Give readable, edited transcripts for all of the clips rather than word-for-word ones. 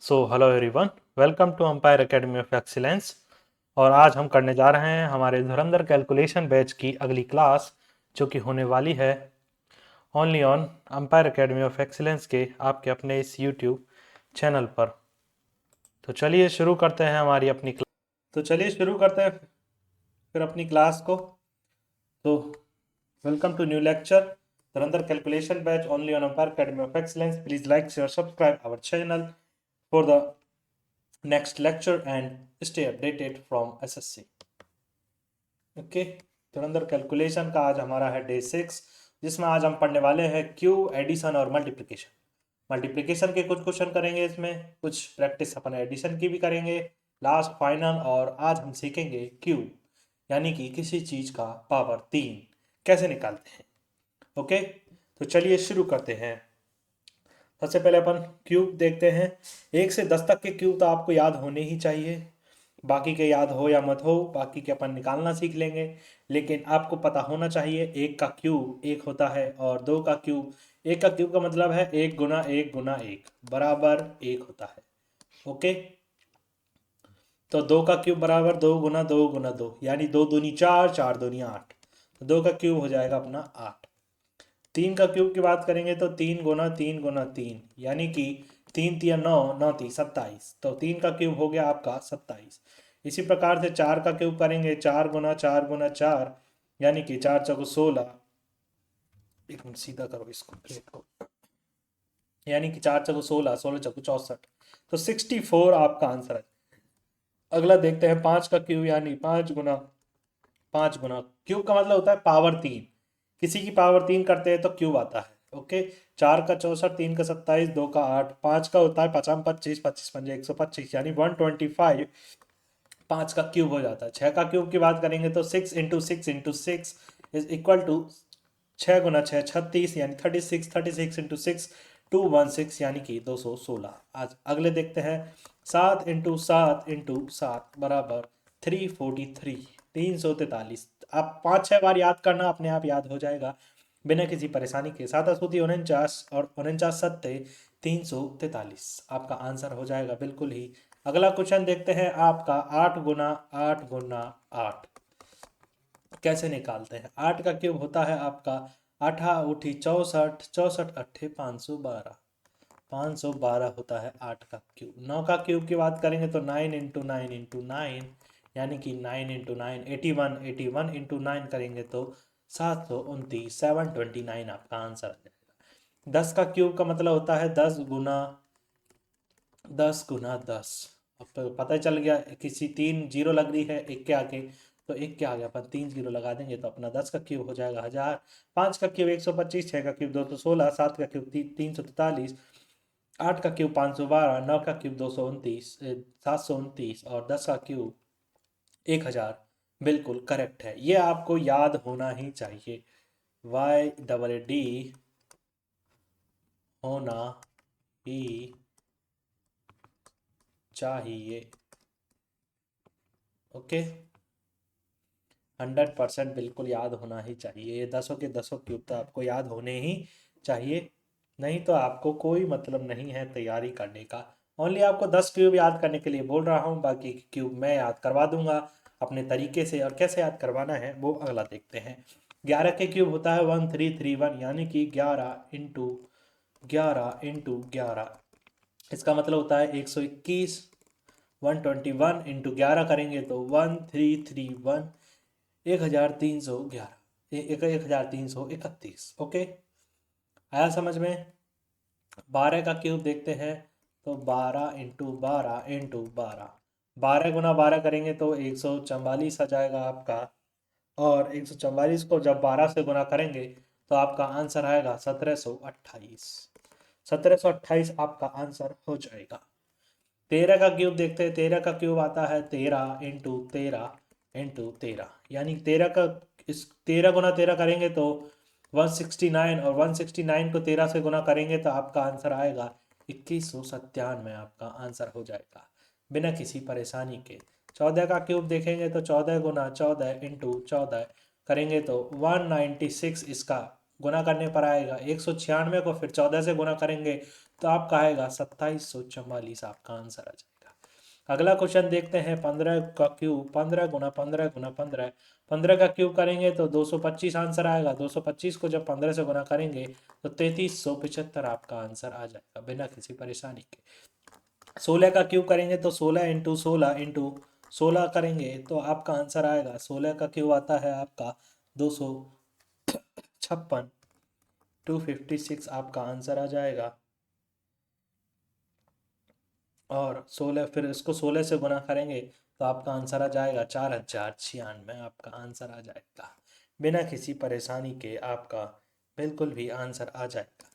Hello everyone, welcome to Empire Academy of Excellence. और आज हम करने जा रहे हैं हमारे धुरंधर कैलकुलेशन बैच की अगली क्लास, जो कि होने वाली है only on Empire Academy of excellence के आपके अपने इस यूट्यूब चैनल पर। तो चलिए शुरू करते हैं हमारी अपनी क्लास। तो चलिए शुरू करते हैं फिर अपनी क्लास को। तो welcome to new lecture, Dhurandhar calculation batch only on Empire Academy of Excellence. Please like share subscribe our channel for the next lecture and stay updated from SSC। Okay, Dhurandhar calculation का आज हमारा है डे 6, जिसमें आज हम पढ़ने वाले हैं क्यू, एडिशन और मल्टीप्लिकेशन। मल्टीप्लिकेशन के कुछ क्वेश्चन करेंगे, इसमें कुछ प्रैक्टिस अपन एडिशन की भी करेंगे लास्ट फाइनल। और आज हम सीखेंगे क्यू, यानी कि किसी चीज का पावर 3 कैसे निकालते हैं। ओके, तो चलिए शुरू करते हैं। सबसे पहले अपन क्यूब देखते हैं। 1 से 10 तक के क्यूब तो आपको याद होने ही चाहिए, बाकी के याद हो या मत हो, बाकी के अपन निकालना सीख लेंगे। लेकिन आपको पता होना चाहिए 1 का क्यूब 1 होता है, और 2 का क्यूब, 1 का क्यूब का मतलब है 1 गुना 1 गुना 1 बराबर 1 होता है। ओके, तो 2 का क्यूब बराबर 2 गुना 2 गुना 2, यानी 2 दूनी 4, 4 दूनी 8। तो 2 का क्यूब हो जाएगा अपना 8। 3 का क्यूब की बात करेंगे तो 3 गुना 3 गुना 3, यानी कि 3 तिया 9, 9 ती 27। तो 3 का क्यूब हो गया आपका 27। इसी प्रकार से 4 का क्यूब करेंगे, 4 गुना 4 गुना 4, यानी कि 4 चौको 16। एक मिनट, सीधा करो इसको प्लेट को, यानी कि 4 चौको 16, 16 चौको 64। तो 64 आपका आंसर है। अगला देखते हैं 5 का क्यूब, यानी 5 गुना क्यूब का मतलब होता है पावर 3। किसी की पावर 3 करते हैं तो क्यूब आता है। ओके, 4 का 64, 3 का 27, 2 का 8, 5 का होता है 5 25, 25 5 125, यानी 125। 5 का क्यूब हो जाता है। 6 का क्यूब की बात करेंगे तो 6 into 6 into 6 is equal to 6 गुना 6 36, यानी 36। 36 इंटू 6 216, यानी कि 216। आज अगले देखते हैं। 7 इंटू 7 इंटू 7 बराबर 343, 343। आप 5 6 बार याद करना, अपने आप याद हो जाएगा बिना किसी परेशानी के। 7 8 49 और 49 7 343 आपका आंसर हो जाएगा बिल्कुल ही। अगला क्वेश्चन देखते हैं आपका 8 गुना 8 गुना 8 कैसे निकालते हैं। 8 का क्यूब होता है आपका 8 8 64, 64 8 512, 512 होता है 8 का क्यूब। 9 का क्यूब की बात करेंगे तो 9 इंटू 9 इंटू 9, यानी कि 9 इंटू 9 81, 81 इंटू 9 करेंगे तो 729, 729 आपका आंसर आ जाएगा। 10 का क्यूब का मतलब होता है 10 गुना 10। अब तो पता ही चल गया, किसी 3 जीरो लग रही है एक के आगे, तो एक के आगे अपन 3 जीरो लगा देंगे तो अपना 10 का क्यूब हो जाएगा 1000। 5 का क्यूब 125, 6 का क्यूब 216, 7 का क्यूब 343, 8 का क्यूब 512, 9 का क्यूब 229, 729 और 10 का क्यूब 1000। बिल्कुल करेक्ट है, ये आपको याद होना ही चाहिए। YDD होना ही चाहिए। ओके, 100% बिल्कुल याद होना ही चाहिए। ये 10 के 10 क्यूब तो आपको याद होने ही चाहिए, नहीं तो आपको कोई मतलब नहीं है तैयारी करने का। ओनली आपको 10 क्यूब याद करने के लिए बोल रहा हूँ, बाकी क्यूब मैं याद करवा दूंगा अपने तरीके से। और कैसे याद करवाना है वो अगला देखते हैं। 11 के क्यूब होता है 1331, यानी कि 11 इंटू 11 इंटू 11। इसका मतलब होता है 121। 121 इंटू 11 करेंगे तो 1331, 1311, 1331। ओके, आया समझ में। 12 का क्यूब देखते हैं तो 12 इंटू 12 इंटू 12, 12 गुना 12 करेंगे तो 144 आ जाएगा आपका। और 144 को जब 12 से गुना करेंगे तो आपका आंसर आएगा 1728। 1728 आपका आंसर हो जाएगा। 13 का क्यूब देखते हैं। 13 का क्यूब आता है 13 इंटू 13 इंटू 13, यानी 13 गुना 13 करेंगे तो 169, और 169 को 13 से गुना करेंगे तो आपका आंसर आएगा 2197। आपका आंसर हो जाएगा बिना किसी परेशानी के। 14 का क्यूब देखेंगे तो 14 गुना 14 इंटू 14 करेंगे तो 196। इसका गुना करने पर आएगा 196 को फिर 14 से गुना करेंगे तो आपका आएगा 2744 आपका आंसर आ जाएगा। अगला क्वेश्चन देखते हैं 15 का क्यूब, 15 गुना 15 गुना 15, 15 का क्यूब करेंगे तो 225 आंसर आएगा। 225 को जब 15 से गुना करेंगे तो 3375 आपका आंसर आ जाएगा बिना किसी परेशानी के। 16 का क्यूब करेंगे तो 16 इंटू 16 इंटू 16 करेंगे तो आपका आंसर आएगा, 16 का क्यूब आता है आपका 256, 256 आपका आंसर आ जाएगा। और 16 फिर इसको 16 से गुना करेंगे तो आपका आंसर आ जाएगा 4096 आपका आंसर आ जाएगा बिना किसी परेशानी के, आपका बिल्कुल भी आंसर आ जाएगा।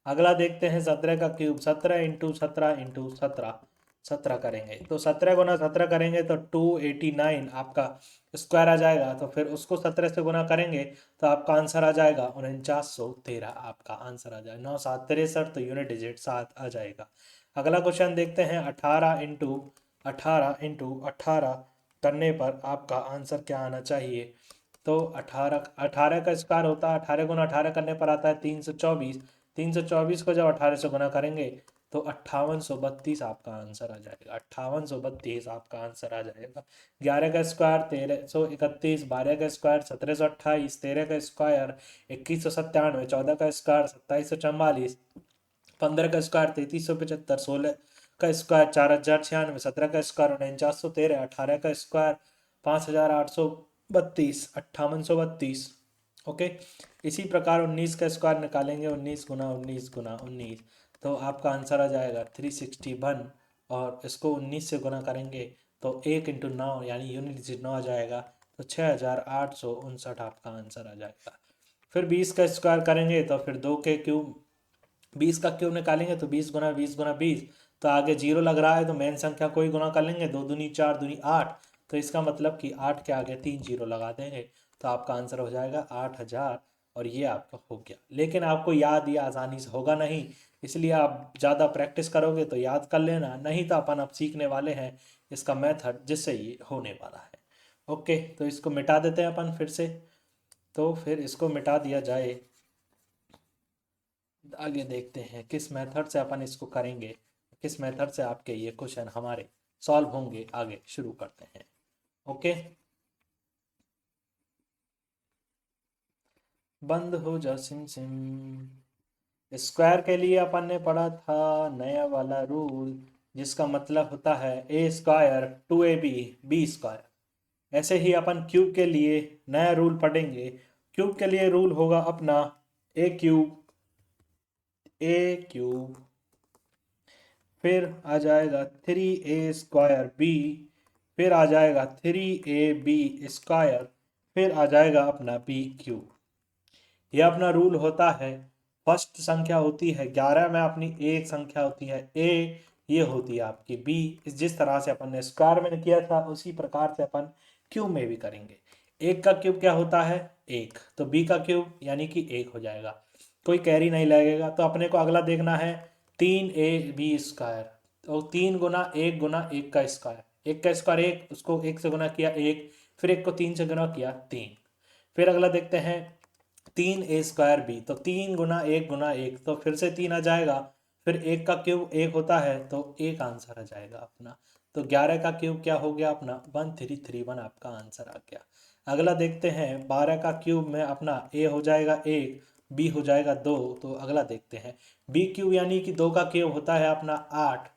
अगला देखते हैं 17 का क्यूब, 17 इंटू 17 इंटू 17, 17 करेंगे तो 17 गुना 17 करेंगे तो 289 आपका स्क्वायर आ जाएगा। तो फिर उसको 17 से गुना करेंगे तो आपका आंसर आ जाएगा 4913 आपका आंसर आ जाएगा। 9763 तो यूनिट डिजिट 7 आ जाएगा। अगला क्वेश्चन देखते हैं 18 इंटू 18 करने पर आपका आंसर क्या आना चाहिए। तो 18 का स्क्वायर होता है, 18 गुना 18 करने पर आता है 324, 324 को जब 18 से गुना करेंगे तो 5832 आपका आंसर आ जाएगा। 5832 आपका आंसर आ जाएगा। 11 का स्क्वायर 1331, 12 का स्क्वायर 1728, 13 का स्क्वायर 2197, 14 का स्क्वायर 2744, 15 का स्क्वायर 3375, 16 का स्क्वायर 4096, 17 का स्क्वायर 4913, 18 का स्क्वायर 5832, 5832। ओके, इसी प्रकार 19 का स्क्वायर निकालेंगे, 19 गुना 19 गुना 19 तो आपका आंसर आ जाएगा 361। और इसको 19 से गुना करेंगे तो 1 इंटू 9 यानी यूनिट डिजिट 9 आ जाएगा तो 6859 आपका आंसर आ जाएगा। फिर 20 का स्क्वायर करेंगे तो फिर 2 के क्यूब, 20 का क्यूब निकालेंगे तो 20 गुना 20 गुना 20, तो आगे जीरो लग रहा है तो मेन संख्या कोई गुना कर लेंगे, 2 दूनी 4 दूनी 8, तो इसका मतलब कि 8 के आगे 3 जीरो लगा देंगे तो आपका आंसर हो जाएगा 8000। और ये आपका हो गया। लेकिन आपको याद ये आसानी से होगा नहीं, इसलिए आप ज़्यादा प्रैक्टिस करोगे तो याद कर लेना, नहीं तो अपन अब सीखने वाले हैं इसका मेथड जिससे ये होने वाला है। ओके, तो इसको मिटा देते हैं अपन फिर से। तो फिर इसको मिटा दिया जाए, आगे देखते हैं किस मेथड से अपन इसको करेंगे, किस मेथड से आपके ये क्वेश्चन हमारे सॉल्व होंगे। आगे शुरू करते हैं। ओके, बंद हो जा सिम सिम। स्क्वायर के लिए अपन ने पढ़ा था नया वाला रूल, जिसका मतलब होता है ए स्क्वायर 2ab बी स्क्वायर। ऐसे ही अपन क्यूब के लिए नया रूल पढ़ेंगे। क्यूब के लिए रूल होगा अपना ए क्यूब, फिर आ जाएगा 3a² b, फिर आ जाएगा 3ab², फिर आ जाएगा अपना b³। यह अपना रूल होता है। फर्स्ट संख्या होती है 11 में अपनी एक संख्या होती है a, ये होती है आपकी b। जिस तरह से अपन ने स्क्वायर में किया था उसी प्रकार से अपन क्यूब में भी करेंगे। एक का क्यूब क्या होता है, एक, तो b का क्यूब यानी कि 1 हो जाएगा, कोई कैरी नहीं लगेगा। तो अपने को अगला देखना है 3ab², तो 3 गुना 1 का स्क्वायर, 1 का स्क्वायर 1, उसको 1 से गुना किया 1, फिर 1 को 3 से गुना किया 3। फिर अगला देखते हैं 3a²b, तो 3 गुना 1 तो फिर से 3 आ जाएगा, फिर 1 का क्यूब 1 होता है तो 1 आंसर आ जाएगा अपना। तो 11 का क्यूब क्या हो गया अपना 1331 आपका आंसर आ गया। अगला देखते हैं 12 का क्यूब में अपना a हो जाएगा 1, b हो जाएगा 2, तो अगला देखते हैं b³ यानी कि 2 का क्यूब होता है अपना 8,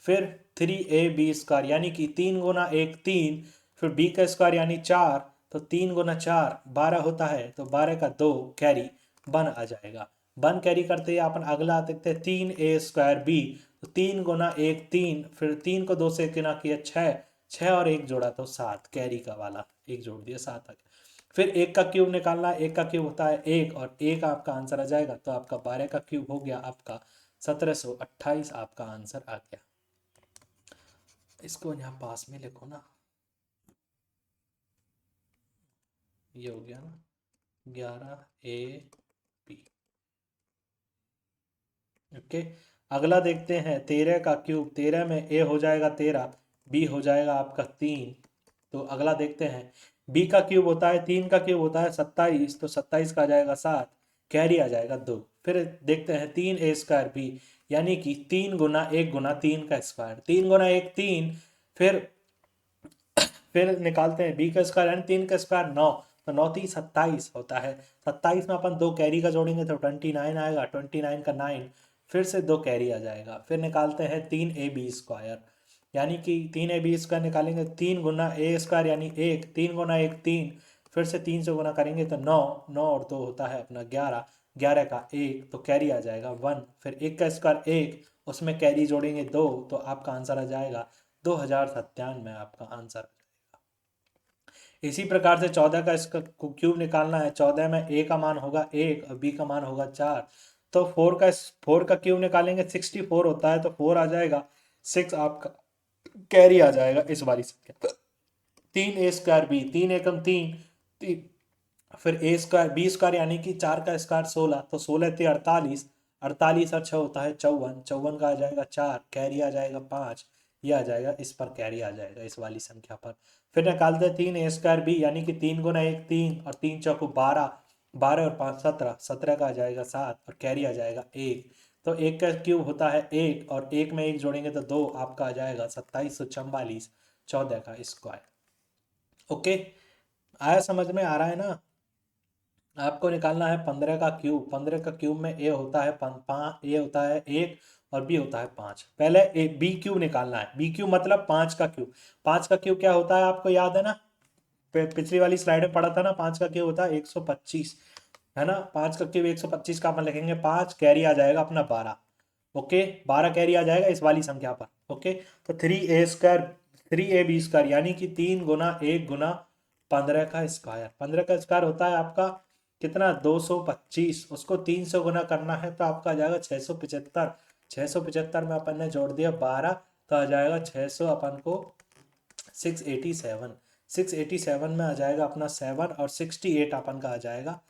फिर 3ab² यानी कि 3 गुना 1 3, फिर b का स्क्वायर यानी 4, तो 3 गुना 4 12 होता है, तो 12 का 2 कैरी 1 आ जाएगा। 1 कैरी करते ही अपन अगला देखते हैं 3a²b, तो 3 गुना 1 3, फिर 3 को 2 से गुना किया 6, 6 और 1 जोड़ा तो 7, कैरी का वाला 1 जोड़ दिया 7 आ गया। फिर 1 का क्यूब निकालना, 1 का क्यूब होता है 1 और 1 आपका आंसर आ जाएगा, तो आपका 12 का क्यूब हो गया आपका 1728 आपका आंसर आ गया। इसको यहाँ पास में लिखो ना, ये हो गया ना 11ab। ओके, अगला देखते हैं 13 का क्यूब, 13 में a हो जाएगा 13, b हो जाएगा आपका 3, तो अगला देखते हैं b का क्यूब होता है 3 का क्यूब होता है 27, तो 27 का आ जाएगा 7, कैरी आ जाएगा 2। फिर देखते हैं 3a²b, यानी कि 3 गुना 1 गुना 3 का स्क्वायर, 3 गुना 1 3, फिर निकालते हैं b का स्क्वायर यानी 3 का स्क्वायर 9, तो 9 3 27 होता है। 27 में अपन 2 कैरी का जोड़ेंगे तो 29 आएगा, 29 का 9, फिर से 2 कैरी आ जाएगा। फिर निकालते हैं 3ab स्क्वायर, यानी कि 3ab स्क्वायर निकालेंगे 3 गुना ए स्क्वायर यानी 1, 3 गुना 1 3, फिर से 3 से गुना करेंगे तो 9, 9 और 2 होता है अपना 11, 11 का 1 तो कैरी आ जाएगा 1, फिर 1 का स्क्वायर 1, उसमें कैरी जोड़ेंगे 2 तो आपका आंसर आ जाएगा 2097 आपका आंसर। इसी प्रकार से 14 का इसका क्यूब निकालना है। 14 में ए का मान होगा 1 और बी का मान होगा 4, तो 4 का क्यूब निकालेंगे 64 होता है, तो 4 आ जाएगा, 6 आपका कैरी आ जाएगा इस वाली संख्या। 3a² बी, 3 एकम 3, फिर ए स्क्वायर बी स्क्वायर यानी कि 4 का स्क्वायर 16, तो 16 × 48, 48 और 6 होता है 54, 54 का आ जाएगा 4, कैरी आ जाएगा 5, ये आ जाएगा, इस पर कैरी आ जाएगा इस वाली संख्या पर। फिर निकालते हैं 3a² बी, यानी कि 3 गुना 1 3 और 3 चौको 12, 12 और 5 17, 17 का आ जाएगा 7 और कैरी आ जाएगा 1, तो 1 का क्यूब होता है 1 और 1 में 1 जोड़ेंगे तो 2, आपका आ जाएगा 2744, 14 का स्क्वायर। ओके, आया समझ में आ रहा है ना। आपको निकालना है 15 का क्यूब। 15 का क्यूब में ए होता है ए होता है 1 और बी होता है 5। पहले ए बी क्यूब निकालना है। बी क्यूब मतलब 5 का क्यूब। 5 का क्यूब क्या होता है आपको याद है ना, पिछली वाली स्लाइड में पढ़ा था ना। 5 का क्यूब होता है 125, है ना। 5 का क्यूब 125 का अपन लिखेंगे 5, कैरी आ जाएगा अपना 12। ओके, 12 कैरी आ जाएगा इस वाली संख्या पर। ओके, तो 3ab² यानी कि 3 गुना 1 गुना 15 का स्क्वायर। 15 का स्क्वायर होता है आपका कितना, 225। उसको 3 से गुना करना है तो आपका आ जाएगा 675। 675 में अपन ने जोड़ दिया 12, तो आ जाएगा 600 अपन को 687। 687 में आ जाएगा अपना 7 और 68 अपन का आ जाएगा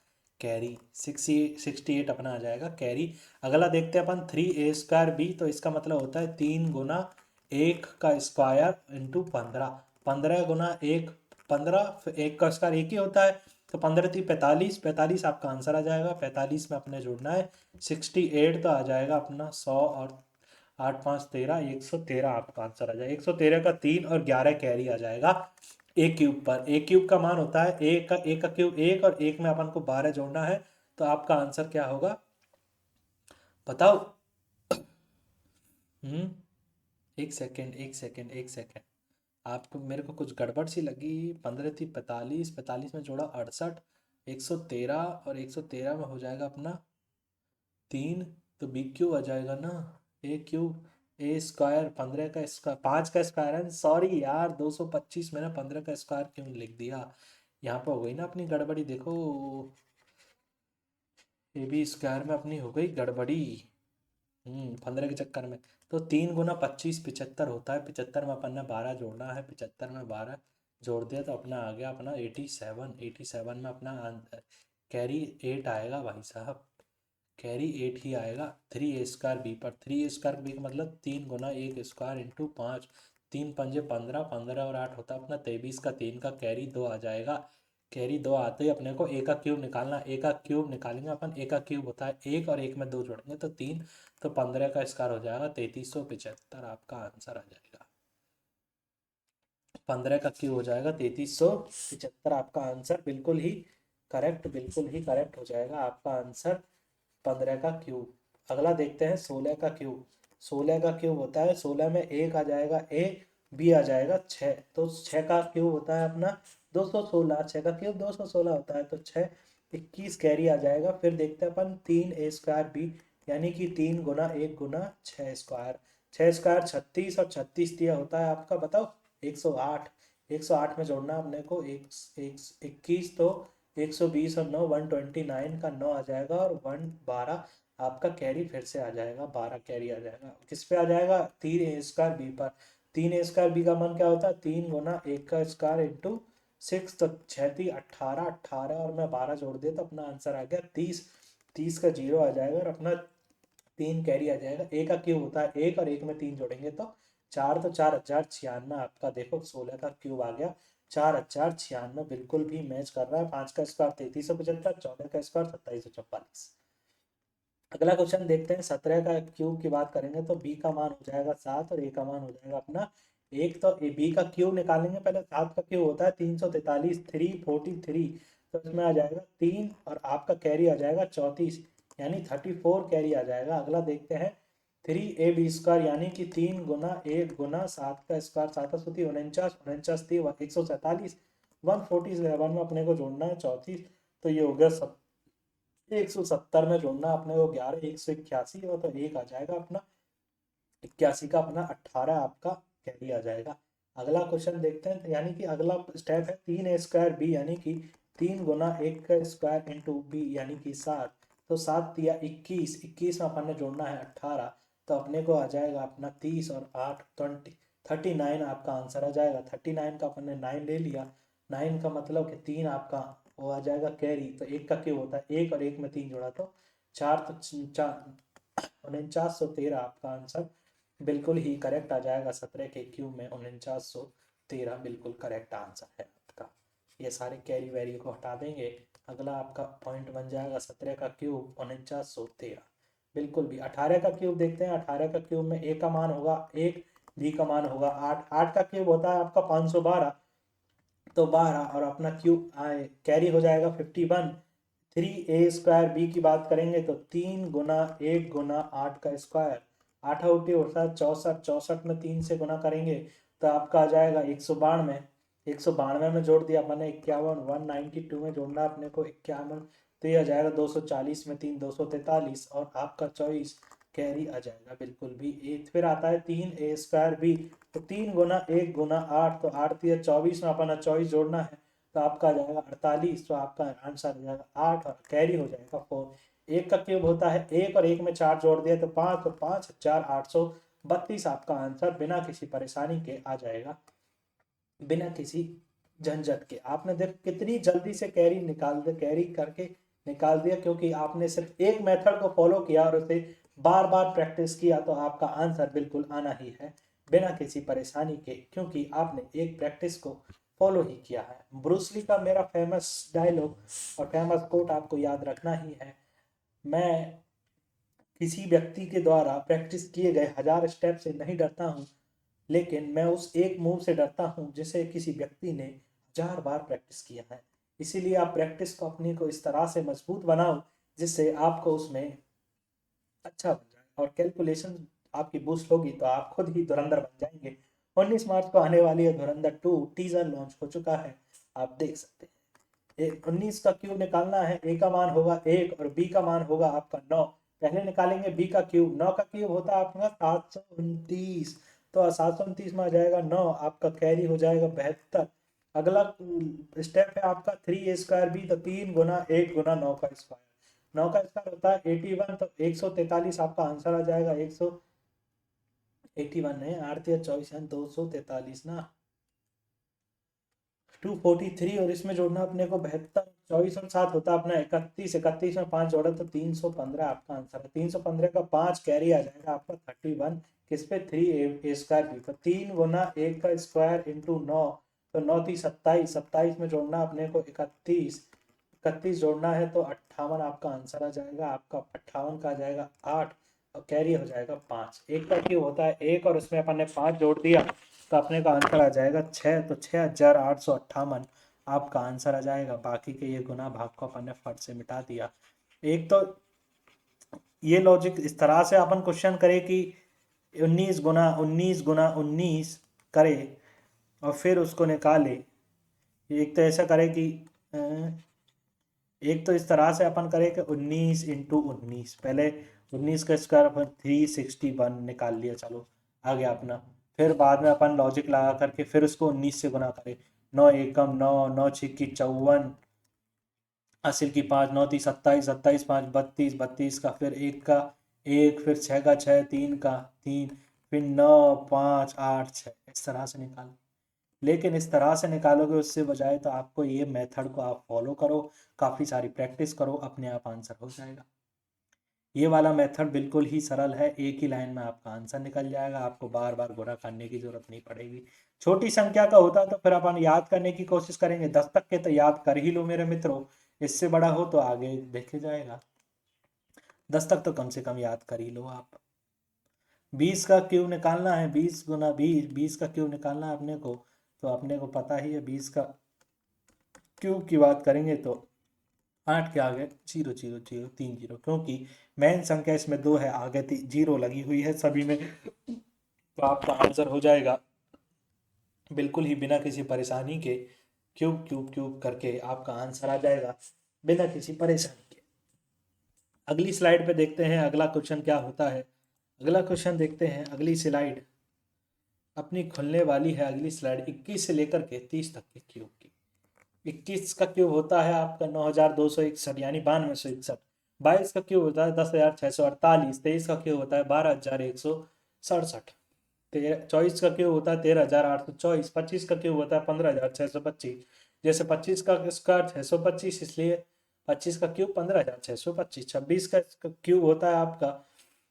कैरी। 68 अपना आ जाएगा कैरी। अगला देखते हैं अपन 3a² बी, तो इसका मतलब होता है 3 गुना 1 का स्क्वायर इंटू 15। 15 गुना 1 15, फिर 1 का स्क्वायर 1 ही होता है, तो 15 थी 45, 45 आपका आंसर आ जाएगा। 45 में अपने जोड़ना है 68, तो आ जाएगा अपना 100 और 8 5 13, 113 आपका आंसर आ जाएगा। 113 का 3 और 11 कैरी आ जाएगा ए क्यूब पर। ए क्यूब का मान होता है एक का क्यूब 1 और 1 में अपन को 12 जोड़ना है, तो आपका आंसर क्या होगा बताओ। एक सेकेंड एक सेकेंड एक सेकेंड, आपको मेरे को कुछ गड़बड़ सी लगी। 15 थी 45, 45 में जोड़ा 68, 113 और 113 में हो जाएगा अपना 3, तो बी क्यूब आ जाएगा ना। ए क्यूब ए स्क्वायर 15 का स्क्वायर 5 का स्क्वायर है, सॉरी यार 225, मैंने 15 का स्क्वायर क्यों लिख दिया। यहाँ पर हो गई ना अपनी गड़बड़ी, देखो ए बी स्क्वायर में अपनी हो गई गड़बड़ी। 15 के चक्कर में। तो 3 गुना 25 75 होता है। 75 में अपन ने 12 जोड़ना है, 75 में 12 जोड़ दिया तो अपना आ गया अपना 87। 87 में अपना कैरी 8 आएगा भाई साहब, कैरी 8 ही आएगा 3a² बी पर। 3a² बी का मतलब 3 गुना 1 स्क्वायर इंटू 5, 3 पंजे 15, 15 और 8 होता है अपना 23 का 3 का कैरी 2 आ जाएगा। कैरी 2 आते ही अपने को ए का क्यूब निकालना। ए का क्यूब निकालेंगे अपन। ए का क्यूब होता है 1 और 1 में 2 जोड़ेंगे तो 3, तो 15 का स्क्वायर हो जाएगा 3375, आपका आंसर आ जाएगा। 15 का क्यूब हो जाएगा 3375, आपका आंसर बिल्कुल ही करेक्ट, बिल्कुल ही करेक्ट हो जाएगा आपका आंसर 15 का क्यूब। अगला देखते हैं 16 का क्यूब। 16 का क्यूब होता है 16 में 1 आ जाएगा ए, बी आ जाएगा 6, तो 6 का क्यूब होता है अपना 216। 6 का क्यूब 216 होता है, तो 6 21 कैरी आ जाएगा। फिर देखते हैं अपन 3a² बी, यानी कि 3 गुना 1 गुना 6 स्क्वायर। 6 स्क्वायर 36 और 36 दिया होता है आपका बताओ 108। 108 में जोड़ना अपने को 21, तो 120 और 9 129 का 9 आ जाएगा और 12 आपका कैरी फिर से आ जाएगा, 12 कैरी आ जाएगा। किस पे आ जाएगा, 3a² बी पर। 3a² बी का मान क्या होता है, 3 गुना 1 का स्क्वायर इंटू 6, तो 6 18, 18 और मैं 12 जोड़ दिया तो अपना आंसर आ गया 30। 30 का 0 आ जाएगा और अपना 3 कैरी आ जाएगा। ए का क्यूब होता है 1 और 1 में 3 जोड़ेंगे तो 4, तो 4096 आपका देखो 16 का क्यूब आ गया 4096, बिल्कुल भी मैच कर रहा है। 5 का स्क्वायर 3375, 14 का स्क्वायर 2744। अगला क्वेश्चन देखते हैं। 17 का क्यूब की बात करेंगे तो बी का मान हो जाएगा 7 और ए का मान हो जाएगा अपना एक। तो ए बी का क्यूब निकालेंगे पहले। 7 का क्यूब होता है 343, 343, तो इसमें आ जाएगा 3 और आपका कैरी आ जाएगा 34, यानी 34 कैरी आ जाएगा। अगला देखते हैं 3ab² यानी कि 3 गुना 1 गुना 7 का स्क्वायर, 7 होती 49, 49 थी 147, 147 में अपने को जोड़ना है 34, तो ये हो गया 170 में जोड़ना अपने को 11, 181 और तो एक आ जाएगा अपना 81 का अपना 18 आपका कैरी आ जाएगा। अगला क्वेश्चन देखते हैं, यानी कि अगला स्टेप है 3a² b यानी कि 3 गुना 1 का स्क्वायर इंटू बी यानी कि 7, तो 7 दिया 21, 21 में अपन ने जोड़ना है 18, तो अपने को आ जाएगा अपना 30 और 8 20, 39 आपका आंसर आ जाएगा। 39 का अपन ने 9 ले लिया, 9 का मतलब कि 3 आपका वो आ जाएगा कैरी। तो एक का क्यों होता है 1 और 1 में 3 जोड़ा तो 4, तो 4913 आपका आंसर बिल्कुल ही करेक्ट आ जाएगा। 17 के क्यूब में 4913 बिल्कुल करेक्ट आंसर है आपका। ये सारे कैरी वैरी को हटा देंगे। अगला आपका पॉइंट बन जाएगा 17 का क्यूब 4913 बिल्कुल भी। 18 का क्यूब देखते हैं। 18 का क्यूब में ए का मान होगा 1, बी का मान होगा 8, 8 का क्यूब होता है आपका 512, तो 12 और अपना क्यूब कैरी हो जाएगा 51। 3a² बी की बात करेंगे तो 3 गुना 1 गुना 8 का स्क्वायर, 8 उल्टी होता है 64, 64 में 3 से गुना करेंगे तो आपका आ जाएगा 192, 192 में जोड़ दिया अपने 51, 192 में जोड़ना अपने को 51, तो ये आ जाएगा 240 में 3 243 और आपका 24 कैरी आ जाएगा बिल्कुल भी। एक फिर आता है 3a² बी, तो 3 गुना 1 गुना 8, तो 8 दिया 24 में अपना 24 जोड़ना है तो आपका आ जाएगा 48, तो आपका आंसर आ जाएगा 8 और कैरी हो जाएगा 4। एक का क्यूब होता है 1 और 1 में 4 जोड़ दिया तो 5, तो 5832 आपका आंसर बिना किसी परेशानी के आ जाएगा, बिना किसी झंझट के। आपने देख कितनी जल्दी से कैरी निकाल दे, कैरी करके निकाल दिया, क्योंकि आपने सिर्फ एक मेथड को फॉलो किया और उसे बार बार प्रैक्टिस किया, तो आपका आंसर बिल्कुल आना ही है बिना किसी परेशानी के, क्योंकि आपने एक प्रैक्टिस को फॉलो ही किया है। ब्रूस ली का मेरा फेमस डायलॉग और फेमस कोट आपको याद रखना ही है। मैं किसी व्यक्ति के द्वारा प्रैक्टिस किए गए 1000 स्टेप से नहीं डरता हूँ, लेकिन मैं उस एक मूव से डरता हूँ जिसे किसी व्यक्ति ने 1000 बार प्रैक्टिस किया है। इसीलिए आप प्रैक्टिस को अपनी को इस तरह से मजबूत बनाओ जिससे आपको उसमें अच्छा बन जाए और कैलकुलेशन आपकी बूस्ट होगी तो आप खुद ही धुरंधर बन जाएंगे। 19 मार्च को आने वाली है धुरंधर 2 टीजर लॉन्च हो चुका है, आप देख सकते हैं। 19 का क्यूब निकालना है। ए का मान होगा 1 और बी का मान होगा आपका 9। पहले निकालेंगे बी का क्यूब। 9 का क्यूब होता है आपका 729, तो 729 में आ जाएगा 9, आपका कैरी हो जाएगा 72। अगला स्टेप है आपका 3a² बी, तो 3 गुना 1 गुना 9 का स्क्वायर, 9 का स्क्वायर होता है 81, तो 143 आपका आंसर आ जाएगा। 181 है, 8 या 24 है 243 ना, 243, और इसमें जोड़ना अपने को 72, 24 और 7 होता है अपना 31, 31 में 5 जोड़ा तो 315 आपका आंसर है। 315 का 5 कैरी आ जाएगा आपका 31, किस पे 3a² बी, तो 3 गुना 1 का स्क्वायर इंटू 9, तो 9 थी 27, 27 में जोड़ना अपने को 31, 31 जोड़ना है तो 58 आपका आंसर आ जाएगा। आपका 58 का आ जाएगा 8 और कैरी हो जाएगा 5। एक का क्यों होता है 1 और उसमें अपन ने 5 जोड़ दिया तो अपने का आंसर आ जाएगा 6, तो 6858 आपका आंसर आ जाएगा। बाकी के ये गुना भाग को अपन ने फट से मिटा दिया। एक तो ये लॉजिक इस तरह से अपन क्वेश्चन करे कि 19 गुना 19 गुना 19 करे और फिर उसको निकाले। एक तो ऐसा करे कि एक तो इस तरह से अपन करें कि 19 इंटू 19, पहले 19 का स्क्वायर अपन 361 निकाल लिया, चलो आ गया अपना। फिर बाद में अपन लॉजिक लगा करके फिर उसको 19 से गुना करें। 9 एकम 9, 9 छिक्की 54, हासिल की 5, 9 ती 27, 27 5 32, 32 का फिर एक का एक, फिर 6 का 6, 3 का 3, फिर 9 5 8 6, इस तरह से निकाल। लेकिन इस तरह से निकालोगे उससे बजाय तो आपको ये मेथड को आप फॉलो करो, काफ़ी सारी प्रैक्टिस करो, अपने आप आंसर हो जाएगा। ये वाला मेथड बिल्कुल ही सरल है, एक ही लाइन में आपका आंसर निकल जाएगा, आपको बार बार गुणा करने की जरूरत नहीं पड़ेगी। छोटी संख्या का होता तो फिर अपन याद करने की कोशिश करेंगे, 10 तक के तो याद कर ही लो मेरे मित्रों, इससे बड़ा हो तो आगे देखे जाएगा। 10 तक तो कम से कम याद कर ही लो आप। 20 का क्यूब निकालना है, 20 गुना 20, 20 का क्यूब निकालना है अपने को, तो अपने को पता ही है 20 का क्यूब की बात करेंगे तो 8 के आगे 0 0 0 3 जीरो, क्योंकि मेन संख्या इसमें 2 है, आगे 0 लगी हुई है सभी में, तो आपका आंसर हो जाएगा बिल्कुल ही बिना किसी परेशानी के, क्यूब क्यूब क्यूब करके आपका आंसर आ जाएगा बिना किसी परेशानी के। अगली स्लाइड पे देखते हैं अगला क्वेश्चन क्या होता है। अगला क्वेश्चन देखते हैं, अगली स्लाइड अपनी खुलने वाली है। अगली स्लाइड 21 से लेकर के 30 तक के क्यूब की। 21 का क्यूब होता है आपका 9261 यानी 9261। 22 का क्यूब होता है 10,648। 23 का क्यूब होता है 12,167। 24 का क्यूब होता है 13,824। 25 का क्यूब होता है 15,625। जैसे 25 का स्क्वायर 625, इसलिए 25 का क्यूब 15,625। 26 का क्यूब होता है आपका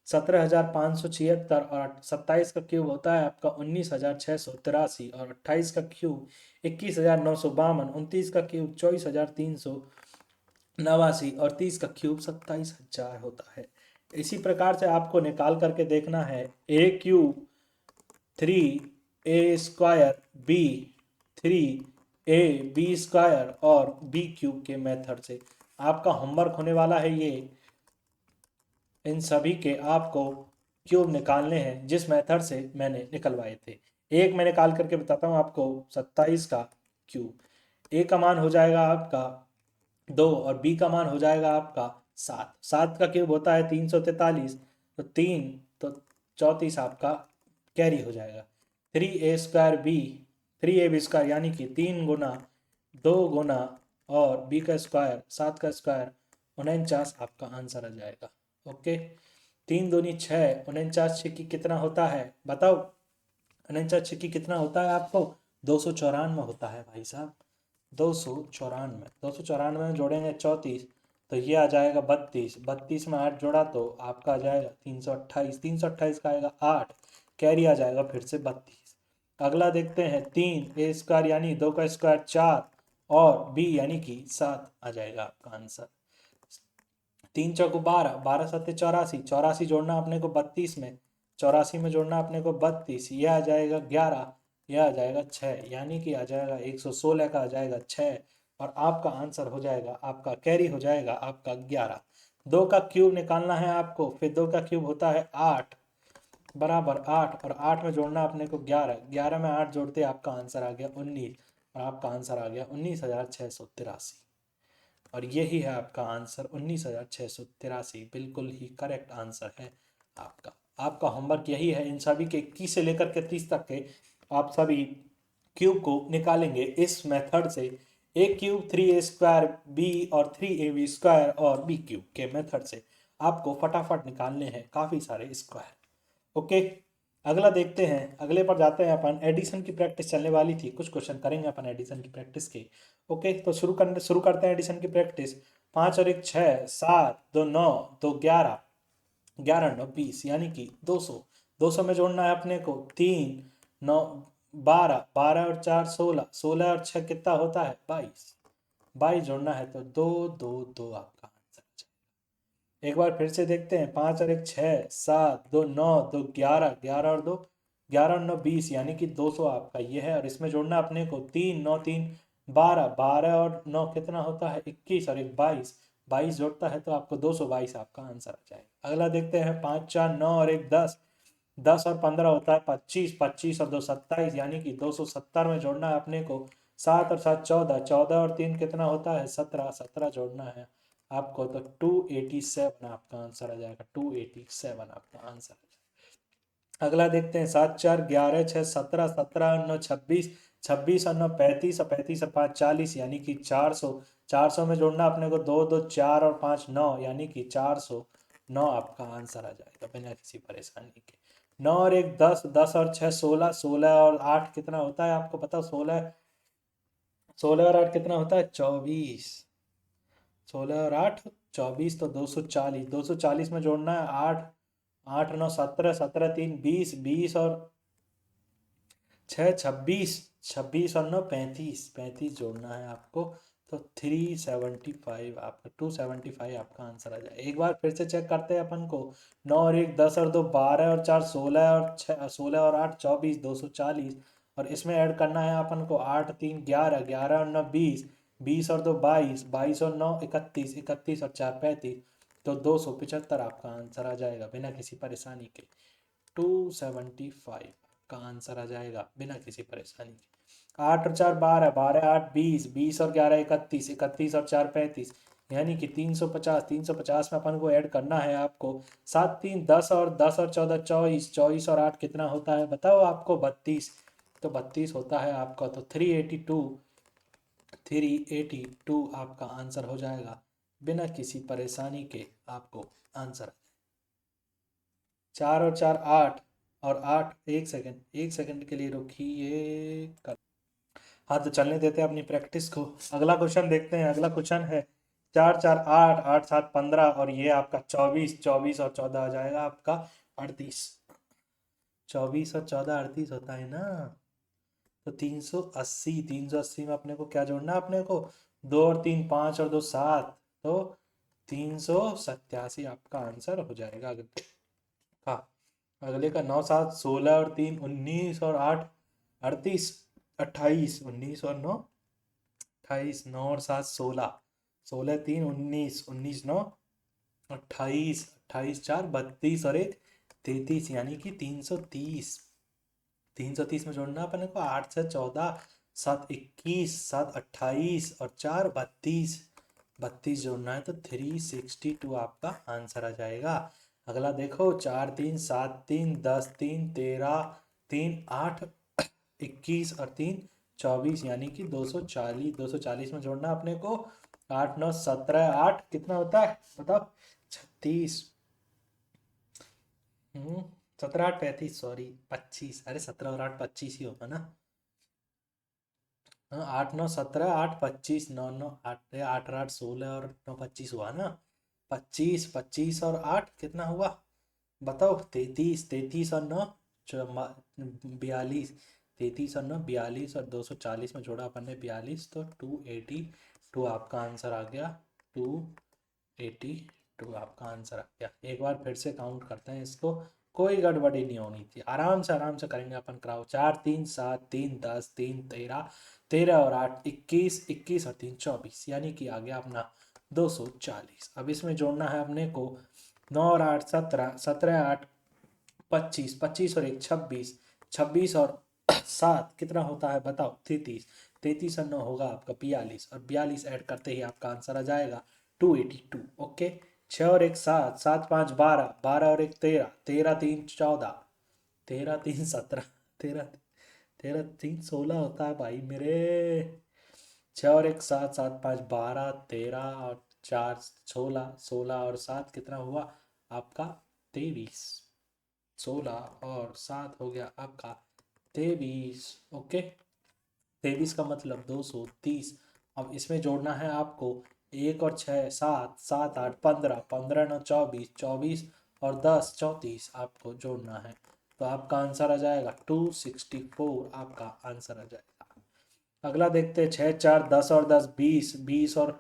17,576 और 27 का क्यूब होता है आपका 19,683 और 28 का क्यूब 21,952। 29 का क्यूब 24,389 और 30 का क्यूब 27,000 होता है। इसी प्रकार से आपको निकाल करके देखना है ए क्यूब 3a² b 3ab² और b क्यूब के मेथड से। आपका होमवर्क होने वाला है ये, इन सभी के आपको क्यूब निकालने हैं जिस मेथड से मैंने निकलवाए थे। एक मैं निकाल करके बताता हूँ आपको, 27 का क्यूब। ए का मान हो जाएगा आपका 2 और बी का मान हो जाएगा आपका 7। 7 का क्यूब होता है 343, तो 3 तो 34 आपका कैरी हो जाएगा। 3a² यानी कि 3 गुना 2 गुना और बी का स्क्वायर 7 का स्क्वायर 49 आपका आंसर आ जाएगा। ओके, 3 दूनी 6, 49 छिक्की कितना होता है बताओ। 49 छिक्की कितना होता है आपको 294 होता है भाई साहब। 294, 294 में जोड़ेंगे 34 तो ये आ जाएगा 32। 32 में 8 जोड़ा तो आपका आ जाएगा 328। 328 का आएगा 8, कैरी आ जाएगा फिर से 32। अगला देखते हैं 3a² यानी 2 का स्क्वायर 4 और b यानी कि 7 आ जाएगा आपका आंसर। 3 चौको 12, 12 सत्ते 84, 84 जोड़ना अपने को 32 में, 84 में जोड़ना अपने को 32, यह आ जाएगा 11, यह आ जाएगा 6, यानी कि आ जाएगा 116 का आ जाएगा 6 और आपका आंसर हो जाएगा, आपका कैरी हो जाएगा आपका 11। 2 का क्यूब निकालना है आपको, फिर 2 का क्यूब होता है 8 बराबर 8 और 8 में जोड़ना अपने को 11, 11 में 8 जोड़ते आपका आंसर आ गया 19 और आपका आंसर आ गया 19,683 और यही है आपका आंसर 19,683, बिल्कुल ही करेक्ट आंसर है आपका। आपका होमवर्क यही है, इन सभी के 21 से लेकर के 30 तक के आप सभी क्यूब को निकालेंगे इस मेथड से। ए क्यूब 3a² b और 3ab² और b क्यूब के मेथड से आपको फटाफट निकालने हैं काफ़ी सारे स्क्वायर। ओके, अगला देखते हैं, अगले पर जाते हैं अपन। एडिशन की प्रैक्टिस चलने वाली थी, कुछ क्वेश्चन करेंगे अपन एडिशन की प्रैक्टिस के। ओके, तो शुरू करते हैं एडिशन की प्रैक्टिस। 5 और 1 6, 7 2 9 2 11, 11 9 20 यानी कि 200। 200 में जोड़ना है अपने को 3 9 12, 12 और 4 16, 16 और 6 कितना होता है 22, 22 जोड़ना है तो 2 2 2 आपका आंसर आ जाएगा। एक बार फिर से देखते हैं, 5 और 1 6, 7 2 9 2 11, 11 और 2 11 और 9 20 यानी कि 200 आपका ये है और इसमें जोड़ना अपने को 3 9 3 12, 12 और 9 कितना होता है 21 और 1 22, 22 जोड़ता है तो आपको 222 आपका आंसर आ जाएगा। अगला देखते हैं, 5 4 9 और 1 10, 10 और 15 होता है 25, 25 और 2 27 यानी कि 270 में जोड़ना है अपने को 7 और 7 14, 14 और 3 कितना होता है 17, 17 जोड़ना है आपको तो 287 आपका आंसर आ जाएगा। 287 आपका आंसर आ जाएगा। अगला देखते हैं, 7 4 11 6 17, 17 और 9 26, 26 और 9 35 और 35 और 5 40 यानी कि 400। 400 में जोड़ना अपने को 2 2 4 और 5 9 यानी कि 409 आपका आंसर आ जाएगा बिना किसी परेशानी के। 9 और 1 10, 10 और 6 16, 16 और 8 कितना होता है आपको पता, 16, 16 और 8 कितना होता है 24, 16 और 8 24 तो 240, 240 में जोड़ना है 8, 8 9 17, 17 3 20, 20 और 6 26, 26 और 9 35, 35 जोड़ना है आपको तो 375 आपका 275 आपका आंसर आ जाए। एक बार फिर से चेक करते हैं अपन को। 9 और 1 10 और 2 12 और 4 16 और 6 16 और 8 24 240 और इसमें ऐड करना है अपन को 8 3 11 11 और 9 20 20 और 2 22 22 और 9 31 31 और 4 35 तो 275 आपका आंसर आ जाएगा बिना किसी परेशानी के। 275 का आंसर आ जाएगा बिना किसी परेशानी के। 8 और 4 12 12 8 20 20 और 11 31 31 और 4 35 यानी कि 350 350 में अपन को ऐड करना है आपको 7 3 10 और 10 और 14 24 24 और 8 कितना होता है बताओ आपको 32 तो 32 होता है आपका। तो 382 आपका आंसर हो जाएगा बिना किसी परेशानी के आपको आंसर। 4 और 4 8 और 8 1 सेकंड के लिए रुकिए कर। हाँ तो चलने देते हैं अपनी प्रैक्टिस को। अगला क्वेश्चन देखते हैं। अगला क्वेश्चन है 4 4 8 8 7 15 और ये आपका 24 24 और 14 आ जाएगा आपका 38। 24 और 14 38 होता है ना। तो 380 में अपने को क्या जोड़ना है अपने को 2 और 3 5 और 2 7 तो 387 आपका आंसर हो जाएगा। हाँ अगले का 9 7 16 और 3 19 और 8 38 28 19 और 9 28 9 और 7 16 16 3 19 19 9 28 28 4 32 और 1 33 यानी कि 330। 330 में जोड़ना अपन को 8 से 14 7 21 7 28 और 4 32 32 जोड़ना है तो 362 आपका आंसर आ जाएगा। अगला देखो 4 3 7 3 10 3 13 3 8 21 और 3 24 यानी कि 240 240 में जोड़ना अपने को 8 9 17 8 कितना होता है बताओ 36। 17 8 35 सॉरी 25 अरे 17 और 8 25 ही होगा ना। हाँ 8 9 17 8 25 9 9 8 8 8 16 और 9 25 हुआ ना। 25 25 और 8 कितना हुआ बताओ 33 33 और 9 42 33 और 9 42 और 240 में जोड़ा अपन ने 42 तो 282 आपका आंसर आ गया। 282 आपका आंसर आ गया। एक बार फिर से काउंट करते हैं इसको। कोई गड़बड़ी नहीं होनी थी। आराम से करेंगे अपन कराओ। 4 3 7 3 10 3 13 13 और 8 21 21 और 3 24 यानी कि आ गया अपना 240। अब इसमें जोड़ना है अपने को 9 और 8 17 17 8 25 25 और 1 26 26 और 7 कितना होता है बताओ 33 33 और 9 होगा आपका 42 और 42 ऐड करते ही आपका आंसर आ जाएगा 282। ओके 6 और 1 7 7 5 12 12 और 1 13 13 3 14 13 3 17 13 13 3 16 होता है भाई मेरे। 6 और 1 7 7 5 12 13 और 4 16 16 और 7 कितना हुआ आपका 23। 16 और 7 हो गया आपका 23। ओके 23 का मतलब 230। अब इसमें जोड़ना है आपको 1 और 6 7 7 8 15 15 9 24 24 और 10 34 आपको जोड़ना है तो आपका आंसर आ जाएगा 264 आपका आंसर आ जाएगा। अगला देखते हैं 6 4 10 और 10 20 20 और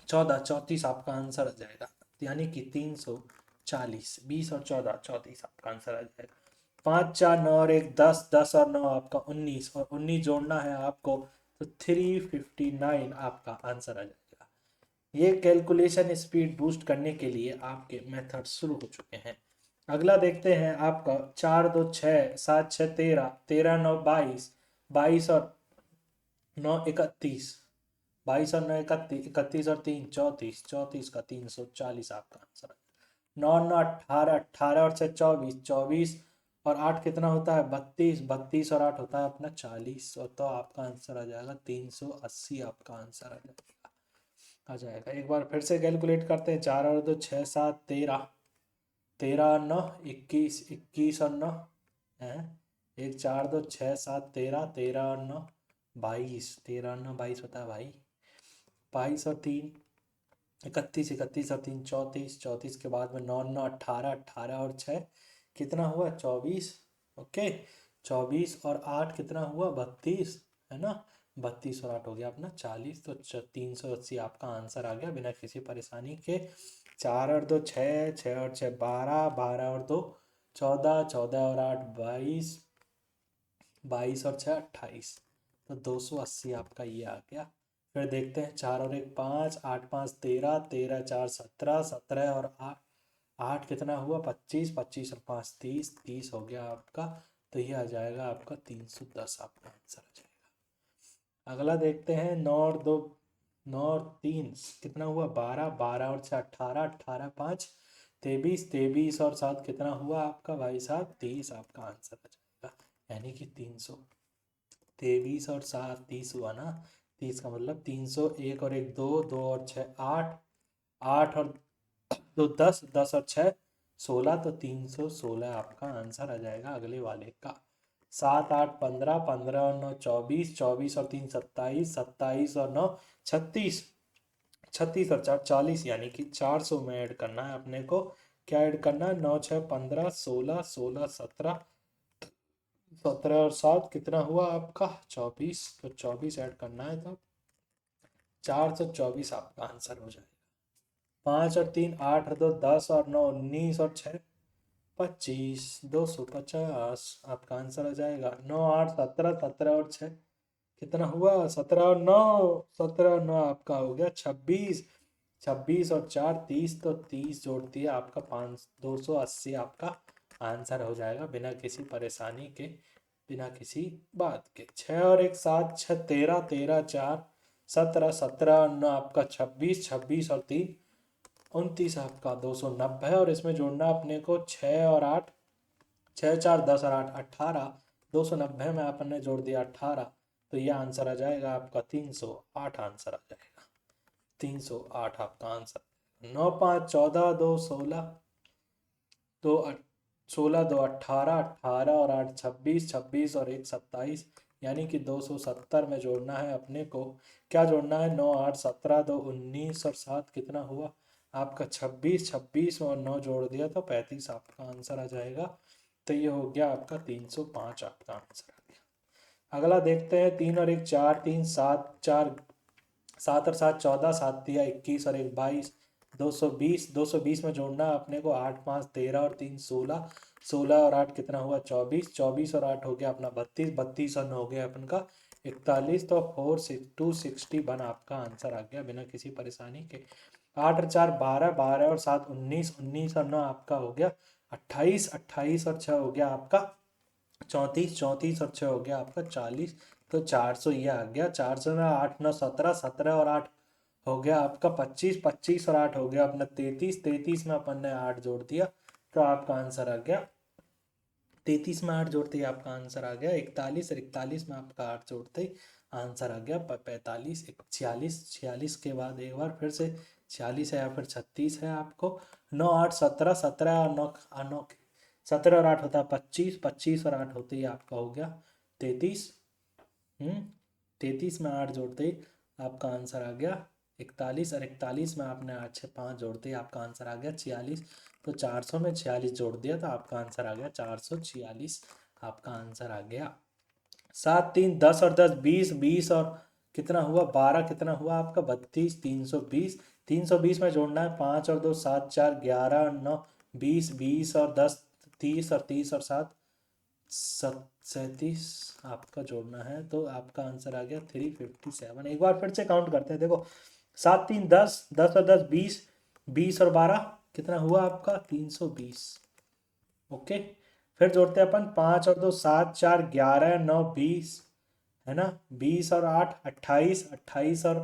14 34 आपका आंसर आ जाएगा यानी कि 340 20 और 14 34 आपका आंसर आ जाएगा। 5 4 9 और 1 10 10 और 9 आपका 19 और 19 जोड़ना है आपको तो 359 आपका आंसर आ जाएगा। ये कैलकुलेशन स्पीड बूस्ट करने के लिए आपके मेथड शुरू हो चुके हैं। अगला देखते हैं आपका 4 2 6 7 6 13 13 9 22 22 और 9 31 22 और 9 31 31 और 3 34 34 का 340 आपका आंसर है। 9 9 18 18 और 6 24 24 और 8 कितना होता है 32 32 और 8 होता है अपना 40 और तो आपका आंसर आ जाएगा 380 आपका आंसर आ जाएगा। एक बार फिर से कैलकुलेट करते हैं। 4 और 2 6 7 13 13 और 9 21 21 और 9 है। 1 4 2 6 7 13 13 और 9 22 13 और 9 22 होता है भाई। 22 और 3 31 31 और 3 34 34 के बाद में 9 9 18 18 और 6 कितना हुआ 24। ओके 24 और 8 कितना हुआ 32 है ना। 32 और 8 हो गया अपना 40, तो 380 आपका आंसर आ गया बिना किसी परेशानी के। 4 और 2 6, 6 और 6 12, 12 और 2 14, 14 और 8 22, 22 और 6 28, तो 280 आपका ये आ गया। फिर देखते हैं 4 और 1 5, 8 5 13, 13 4 17, 17 और 8 8 कितना हुआ 25, 25 और 5 30, 30 हो गया आपका। तो ये आ जाएगा आपका 310 आपका आंसर आ जाएगा। अगला देखते हैं 9 और 2, 9 और 3 कितना हुआ 12, 12 और 6 18, 18 5 23, 23 और 7 कितना हुआ आपका भाई साहब 30 आपका आंसर आ जाएगा। यानी कि 300, 23 और 7 30 हुआ ना, 30 का मतलब 300, 1 और 1 2, 2 और 6 8, 8 और 2 10, 10 और 6 16, तो 316 आपका आंसर आ जाएगा अगले वाले का। 7 8 15, 15 और 9 24, 24 और 3 27, 27 और 9 36, 36 और 4 40, यानी कि 400 में ऐड करना है अपने को। क्या ऐड करना है 9 6 15, 16, 16 17, 17 और 7 कितना हुआ आपका 24, तो 24 ऐड करना है, तो 424 आपका आंसर हो जाएगा। 5 और 3 8 और 2 10 और 9 19 और 6 25, 250 आपका आंसर आ जाएगा। 9 8 17, 17 और 6 कितना हुआ 17 और 9, 17 और 9 आपका हो गया 26, 26 और 4 30, तो 30 जोड़ दिया आपका 5 280 आपका आंसर हो जाएगा बिना किसी परेशानी के, बिना किसी बात के। 6 और 1 7, 6 13, 13 4 17, 17 और 9 आपका 26, 26 और 3 29 आपका 290, और इसमें जोड़ना अपने को 6 और 8, 6 4 10 और 8 18, 290 में आपने जोड़ दिया 18, तो ये आंसर आ जाएगा आपका 308 आंसर आ जाएगा। 308 आपका आंसर। 9 5 14, 2 16, 2 16 2 18, 18 और 8 26, 26 और 1 27, यानी कि 270 में जोड़ना है अपने को। क्या जोड़ना है 9 8 17, 2 19 और 7 कितना हुआ आपका 26, 26 और 9 जोड़ दिया तो 35 आपका आंसर आ जाएगा। तो ये हो गया आपका 305 आपका आंसर आ गया। अगला देखते हैं 3 और 1 4, 3 7 4, 7 और 7 14, 7 दिया 21 और 1 22, 220, 220 में जोड़ना है अपने को 8 5 13 और 3 16, 16 और 8 कितना हुआ 24, 24 और 8 हो गया अपना 32, 32 और 9 हो गया अपन का 41, तो 261 आपका आंसर आ गया बिना किसी परेशानी के। 8 और 4 12, 12 और 7 19, 19 और 9 आपका हो गया 28, 28 और 6 हो गया आपका 34, 34 और 6 हो गया आपका 40, तो 400 ये आ गया। 400 में 8 9 17, 17 और 8 हो गया आपका 25, 25 और 8 हो गया अपना 33, 33 में अपन ने 8 जोड़ दिया तो आपका आंसर आ गया 33 में 8 जोड़ते ही आपका आंसर आ गया 41, और 41 में आपका 8 जोड़ते ही आंसर आ गया 45, 46, 46 के बाद एक बार फिर से 46 है या फिर 36 है आपको। 9 8 17, 17 और 9 9 17 और 8 होता है 25, 25 और 8 होते ही आपका हो गया 33। 33 में 8 जोड़ते ही आपका आंसर आ गया 41, और 41 में आपने 8 से 5 जोड़ते ही आपका आंसर आ गया 46, तो 400 में 46 जोड़ दिया तो आपका आंसर आ गया 446 आपका आंसर आ गया। 7 3 10 और 10 20, 20 और कितना हुआ 12, कितना हुआ आपका 32, 320, 320 में जोड़ना है 5 और 2 7 4 11 और 9 20, 20 और 10 30, और 30 और 7 37 आपका जोड़ना है तो आपका आंसर आ गया 357। एक बार फिर से काउंट करते हैं देखो 7 3 10, 10 और 10 20, 20 और 12 कितना हुआ आपका 320। ओके, फिर जोड़ते हैं अपन 5 और 2 7 4 11 9 20, है ना 20 और 8 28, 28 और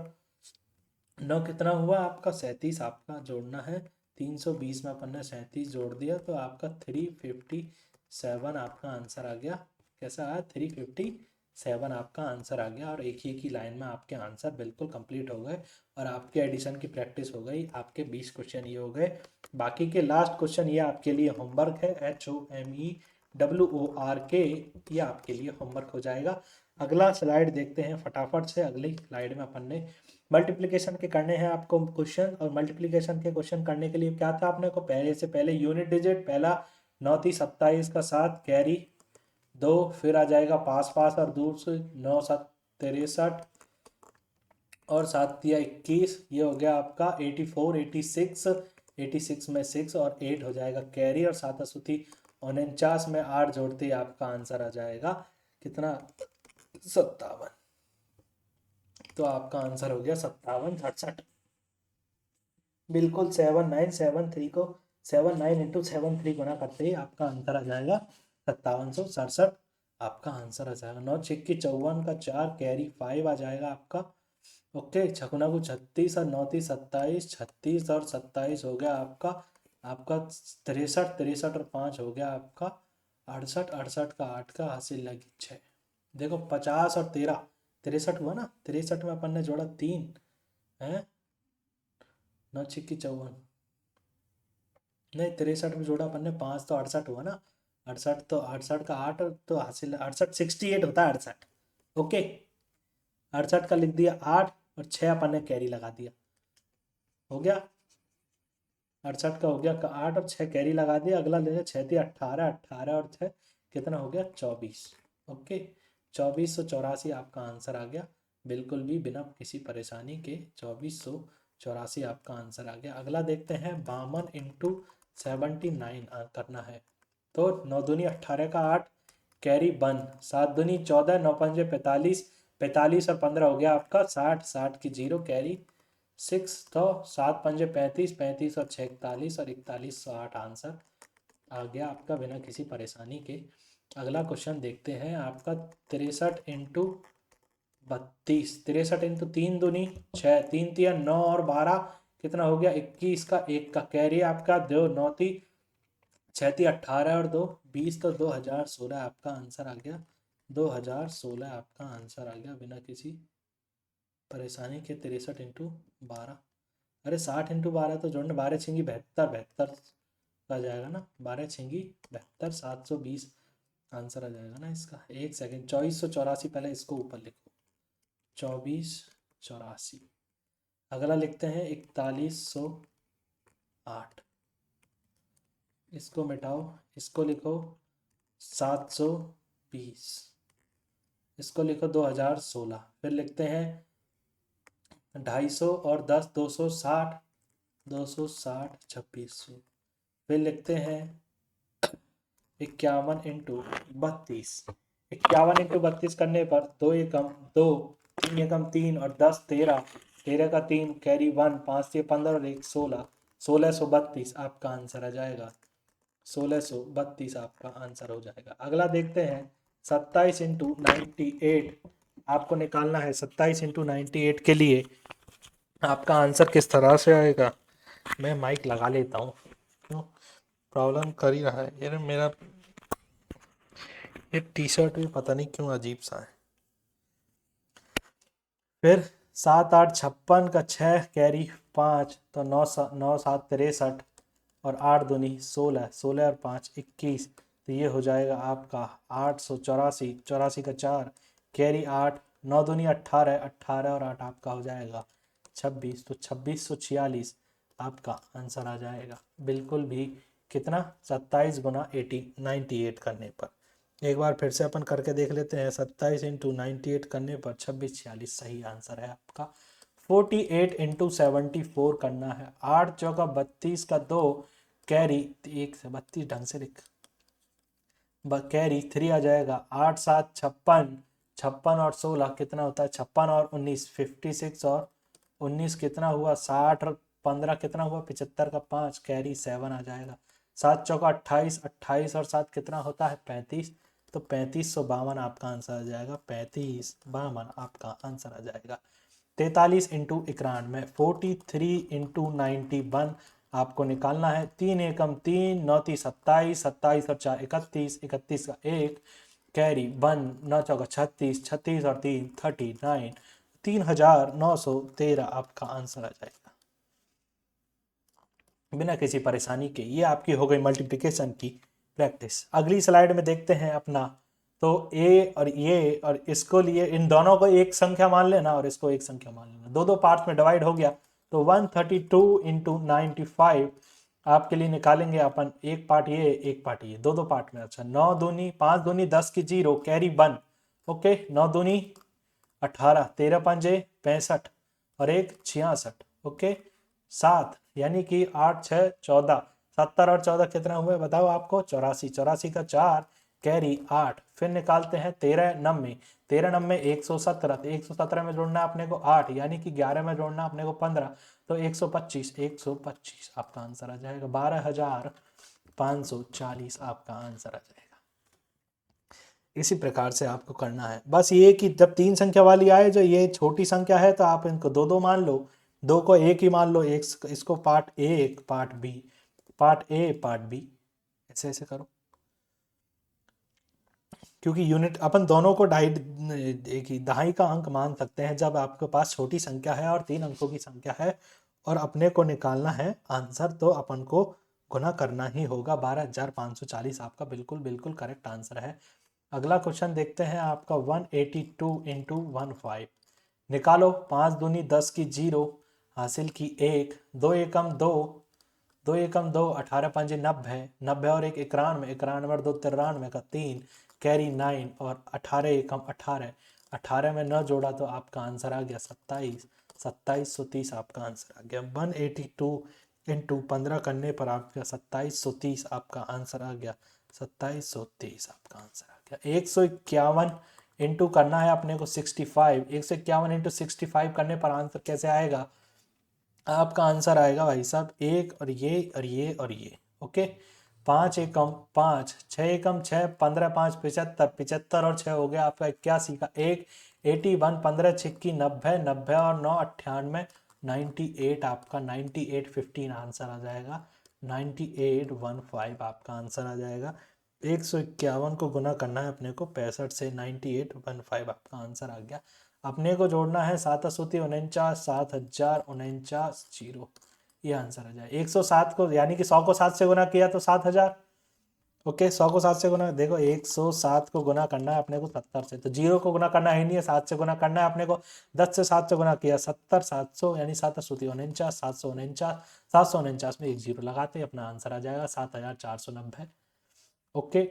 9 कितना हुआ आपका 37 आपका जोड़ना है। 320 में अपन ने 37 जोड़ दिया तो आपका 357 आपका आंसर आ गया। कैसा आया 357 आपका आंसर आ गया, और एक ही लाइन में आपके आंसर बिल्कुल कंप्लीट हो गए और आपके एडिशन की प्रैक्टिस हो गई। आपके 20 क्वेश्चन ये हो गए। बाकी के लास्ट क्वेश्चन ये आपके लिए होमवर्क है, HOMEWORK, ये आपके लिए होमवर्क हो जाएगा। अगला स्लाइड देखते हैं फटाफट से। अगली स्लाइड में अपन ने मल्टीप्लिकेशन के करने हैं आपको क्वेश्चन, और मल्टीप्लिकेशन के क्वेश्चन करने के लिए क्या था आपने को पहले से पहले यूनिट डिजिट, पहला 9 30 27 का 7 कैरी 2, फिर आ जाएगा पास पास और दूर से 9 7 63 और 7 दिया 21, ये हो गया आपका 84, 86, 86 में 6 और 8 हो जाएगा कैरी, और 7 असुती 49 में 8 जोड़ते ही आपका आंसर आ जाएगा कितना, 57। तो आपका आंसर हो गया 57, 67। बिल्कुल 7973 को 79 × 73 गुना करते ही आपका आंसर आ जाएगा 5767। आपका आंसर आ जाएगा। 9 छिक्की 54 का 4 कैरी 5 आ जाएगा आपका। ओके, छकुना को 36 और 9 × 27, 36 और 27 हो गया आपका 63, 63 और 5 हो गया आपका 68, 68 का 8 का हासिल लगी 6। देखो 50 और 13, 63 हुआ ना, 63 में अपन ने जोड़ा 3 है, 9 छिक्की 54, नहीं 63 में जोड़ा अपन ने 5 तो 68 हुआ ना, 68 तो 68 का 8 तो हासिल 68, 68 होता है 68। ओके, 68 का लिख दिया 8 और 6 अपन ने कैरी लगा दिया, हो गया 68 का हो गया 8 और 6 कैरी लगा दिया। अगला ले 6 थी 18, 18 और 6 कितना हो गया 24। ओके, 2484 आपका आंसर आ गया, बिल्कुल भी बिना किसी परेशानी के 2484 आपका आंसर आ गया। अगला देखते हैं 52 × 79 करना है। तो 9 दूनी 18 का 8 कैरी 1, 7 दूनी 14, 9 पंजे 45, 45 और 15 हो गया आपका 60, 60 की 0 कैरी 6, तो 7 पंजे 35, 35 और 6 41 और 41, 8 आंसर आ गया आपका बिना किसी परेशानी के। अगला क्वेश्चन देखते हैं आपका 63 × 32, 63 × 3 दूनी 6, 3 तिया 9 और 12 कितना हो गया 21 का 1 का कैरी आपका 2, 9 ती 6 ती 18 और 2 20, तो 2016 आपका आंसर आ गया। 2016 आपका आंसर आ गया बिना किसी परेशानी के। 63 × 12, अरे 60 × 12 तो जोड़ना, 12 छिंगी 72, 72 आ जाएगा ना, 12 छिंगी 72, 720 आंसर आ जाएगा ना इसका। एक सेकेंड, 2484 पहले इसको ऊपर लिखो, 2484। अगला लिखते हैं 4108, इसको मिटाओ, इसको लिखो 720, इसको लिखो 2016, फिर लिखते हैं 250 और 10 260, 260 2600, फिर लिखते हैं 51 × 32, 51 × 32 करने पर 2 एकम 2, 3 एकम 3 और 10 13, 13 का 3 कैरी 1, 5 से 15 और 1 16, 1632 आपका आंसर आ जाएगा। 1632 आपका आंसर हो जाएगा। अगला देखते हैं 27 × 98, आपको निकालना है 27 × 98 के लिए आपका आंसर किस तरह से आएगा। मैं माइक लगा लेता हूँ, क्यों प्रॉब्लम कर ही रहा है ये मेरा, ये टी शर्ट भी पता नहीं क्यों अजीब सा है। फिर 7 8 56 का 6 कैरी 5, तो 9 7 63 और 8 दूनी 16, 16 और 5 21, तो ये हो जाएगा आपका 884, 84 का 4 कैरी 8, 9 दूनी 18, 18 और 8 आपका हो जाएगा 26, तो 2646 आपका आंसर आ जाएगा। बिल्कुल भी कितना 27 × 98 करने पर। एक बार फिर से अपन करके देख लेते हैं। 27 × 98 करने पर 2646 सही आंसर है आपका। 48 × 74 करना है। 8 चौका 32 का 2 कैरी 1 से 32 ढंग से लिख, कैरी 3 आ जाएगा। 8 7 56, 56 और 16 कितना होता है 56 और 19 56 और 19 कितना हुआ 60 और 15 कितना हुआ 75 का 5 कैरी 7 आ जाएगा। 7 चौका 28, 28 और 7 कितना होता है 35, तो 3552 आपका आंसर आ जाएगा। 3552 आपका आंसर आ जाएगा। 43 × 91, 43 × 91 आपको निकालना है। 3 एकम 3, 9 × 27, 27 और 4 31, 31 का 1 कैरी 1, 9 चौका 36, 36 और 3 39, 3913 आपका आंसर आ जाएगा बिना किसी परेशानी के। ये आपकी हो गई मल्टीप्लिकेशन की प्रैक्टिस। अगली स्लाइड में देखते हैं अपना, तो ए और ये और इसको लिए इन दोनों को एक संख्या मान लेना और इसको एक संख्या मान लेना, दो दो पार्ट्स में डिवाइड हो गया। तो 132 × 95 आपके लिए निकालेंगे अपन, एक पार्ट ये एक पार्ट ये, दो दो पार्ट में। अच्छा, 9 दूनी 5 दूनी 10 की 0 कैरी 1, ओके 9 दूनी 18, 13 पंजे 65 और 1 66। ओके 7 यानी कि 8 6 14, 70 और 14 कितना हुए बताओ आपको? 84। 84 का 4 कैरी 8। फिर निकालते हैं 13 90, 13 90 117, तो 117 में जोड़ना है अपने को 8 यानी कि 11 में जोड़ना अपने को 15, तो 125। 125 आपका आंसर आ जाएगा। 12,540 आपका आंसर आ जाएगा। इसी प्रकार से आपको करना है। बस ये कि जब 3 संख्या वाली आए, जो ये छोटी संख्या है तो आप इनको दो दो मान लो, 2 को 1 ही मान लो, एक इसको पार्ट ए एक part B, part A part B, ऐसे ऐसे करो। क्योंकि यूनिट अपन दोनों को एक ही दहाई का अंक मान सकते हैं जब आपके पास छोटी संख्या है और 3 अंकों की संख्या है और अपने को निकालना है आंसर, तो अपन को गुना करना ही होगा। 12,540 आपका बिल्कुल बिल्कुल करेक्ट आंसर है। अगला क्वेश्चन देखते हैं आपका 182 इंटू 15। निकालो 5 दूनी 10 की 0, हासिल की 1, 2 एकम 2, 2 एकम 2, 18 पंजे 90, 90 और 1 91, 91 और 2 93 का 3 कैरी 9 और 18 एकम 18, 18 में न जोड़ा तो आपका आंसर आ गया 27, 2730 आपका आंसर आ गया। 182 इंटू 15 करने पर आपका 2730 आपका आंसर आ गया। 2730 आपका आंसर आ गया। 151 इंटू करना है अपने को 65, 151 इंटू 65 करने पर आंसर कैसे आएगा? आपका आंसर आएगा भाई साहब एक और ये और ये और ये। ओके 5 एकम 5, 6 एकम 6, 15 5 75, 75 और 6 हो गया आपका 81 का 1, 81, 15 छिक्की 90, 90 और 9 98, 98 आपका 9815 आंसर आ जाएगा। 9815 आपका आंसर आ जाएगा। 151 को गुना करना है अपने को 65 से, 9815 आपका आंसर आ गया। अपने को जोड़ना है 7 सूती 49, 7,049 जीरो, ये आंसर आ जाए। 107 को यानी कि 100 को 7 से गुना किया तो 7,000। ओके 100 को 7 से गुना, देखो 107 को गुना करना है अपने को 70 से, तो 0 को गुना करना है नहीं है, 7 से गुना करना है अपने को। 10 से 7 से गुना किया 70, 700 यानी 7 सूती 49, 749, 749 में 1 0 लगाते अपना आंसर आ जाएगा 7,490। ओके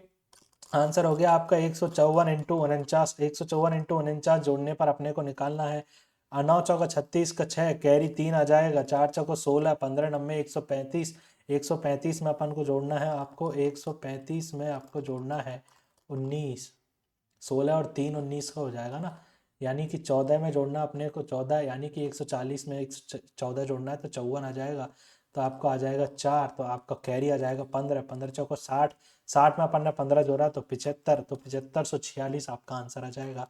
आंसर हो गया आपका 154 इंटू 49, 154 इंटू 49 जोड़ने पर अपने को निकालना है 9 चौका 36 का 6 कैरी 3 आ जाएगा, 4 चौका 16, 15 नब्बे 135, 135 में अपन को जोड़ना है आपको 135 में आपको जोड़ना है 19, 16 और 3 19 का हो जाएगा ना, यानी कि 14 में जोड़ना अपने को 14, यानी कि 140 में 114 जोड़ना है तो 54 आ जाएगा, तो आपको आ जाएगा 4, तो आपका कैरी आ जाएगा 15, 15 चौको 60, 60 में अपन ने 15 जोड़ा तो 75, तो 7546 आपका आंसर आ जाएगा।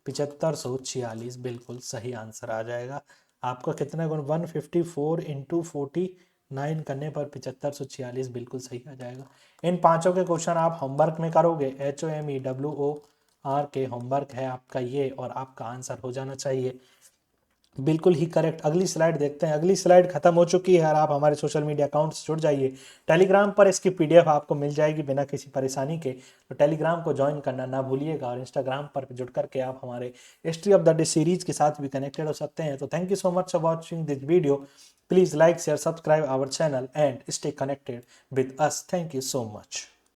7546 बिल्कुल सही आंसर आ जाएगा। आपका कितने गुण 154 इंटू 49 करने पर 7546 बिल्कुल सही आ जाएगा। इन पांचों के क्वेश्चन आप होमवर्क में करोगे, HOMEWOR के होमवर्क है आपका ये, और आपका आंसर हो जाना चाहिए बिल्कुल ही करेक्ट। अगली स्लाइड देखते हैं। अगली स्लाइड खत्म हो चुकी है और आप हमारे सोशल मीडिया अकाउंट से जुड़ जाइए। टेलीग्राम पर इसकी PDF आपको मिल जाएगी बिना किसी परेशानी के, तो टेलीग्राम को ज्वाइन करना ना भूलिएगा, और इंस्टाग्राम पर जुड़ करके आप हमारे history of the day series के साथ भी कनेक्टेड हो सकते हैं। तो thank you so much for watching this video. Please like share subscribe our channel and stay connected with us. Thank you so much.